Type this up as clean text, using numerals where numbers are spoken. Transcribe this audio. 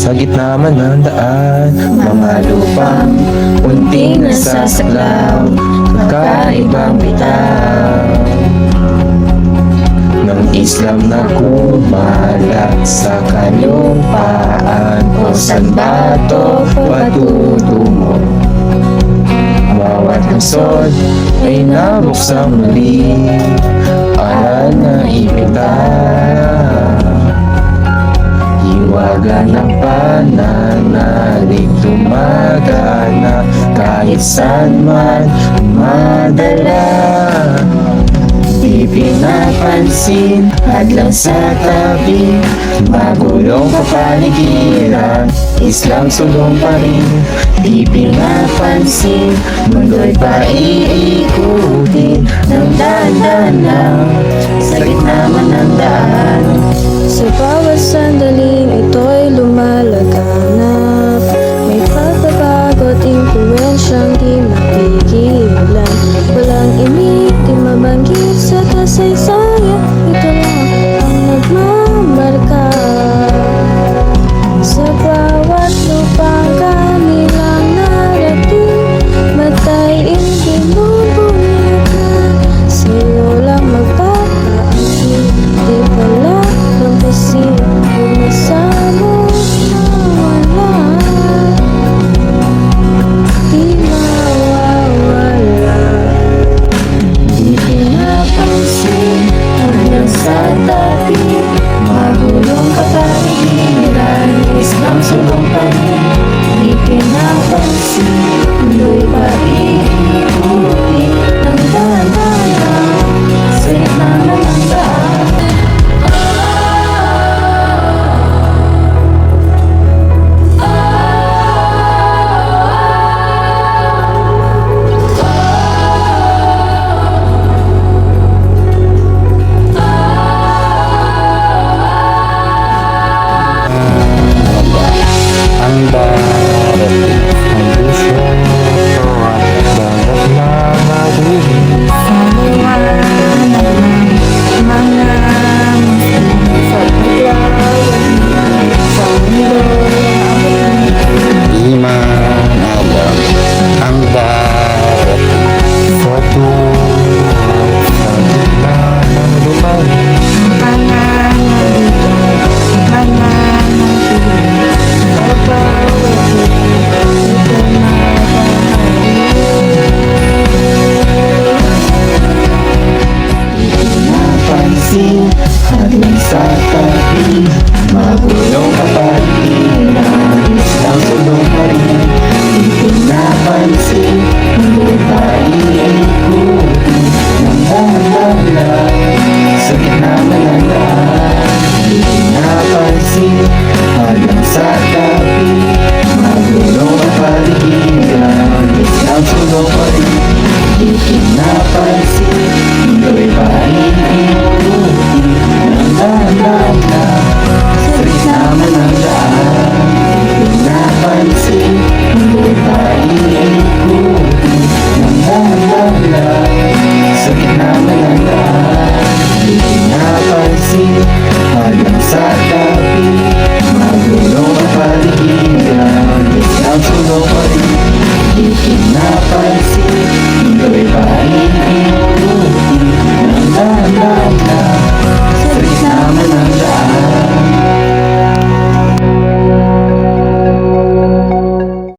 Sa gitna man ng daan, mga lupang unting nasasaklaw, kakaibang bitaw ng Islam na kumalat sa kalumpaan. O saan ba ito patutungo? Bawat lungsod ay nabuksan muli, aral na ibigay. Hiwaga ng pananalig tumagana, kahit saan man madala. Di pinapansin, hadlang sa tabi, magulong kapaligiran, Islam sulong pa rin. Di pinapansin, mundo'y paiikutin ng daan-daan lang, sa gitna man ng daan. Sa bawat sandaling ito'y lumalaganap, may pagbabago at impluensyang di mapigilan. Walang imig, di mabanggit sa kasaysayan, ito lang ang nagmamarka. Sa bawat lupang kanilang narating, matayin binubunyaka. Sa'yo lang magpapaasin, di pala lampasin, huwag masamo na wala, di mawawala. Di pinapansin, hanggang sa tabi, magulong kapaligiran, Islam sulong pa rin. Di pinapansin, mundo'y paiikutin ng daan-daan, sa gitna man ng daan. Ang darat, ang puso ko at dagat na madilim. Di man abang ang darat sa tuwag, sa gitna ng lupain. Pinapansin, hanggang sa tabi, magulong kapaligiran, Islam sulong pa rin. Di pinapansin, mundo'y paiikutin ng daan-daan lang, sa gitna man ng daan. Di pinapansin, hanggang sa tabi, magulong kapaligiran, Islam sulong pa rin. Di pinapansin, mundo'y paiikutin ng daan-daan lang, sa gitna man ng daan. Di pinapansin, mundo'y paiikutin ng daan-daan lang, sa gitna man ng daan. Di pinapansin, hanggang sa tabi, magulong kapaligiran, Islam sulong pa rin. Di pinapansin, mundo'y paiikutin ng daan-daan lang, sa gitna man ng daan.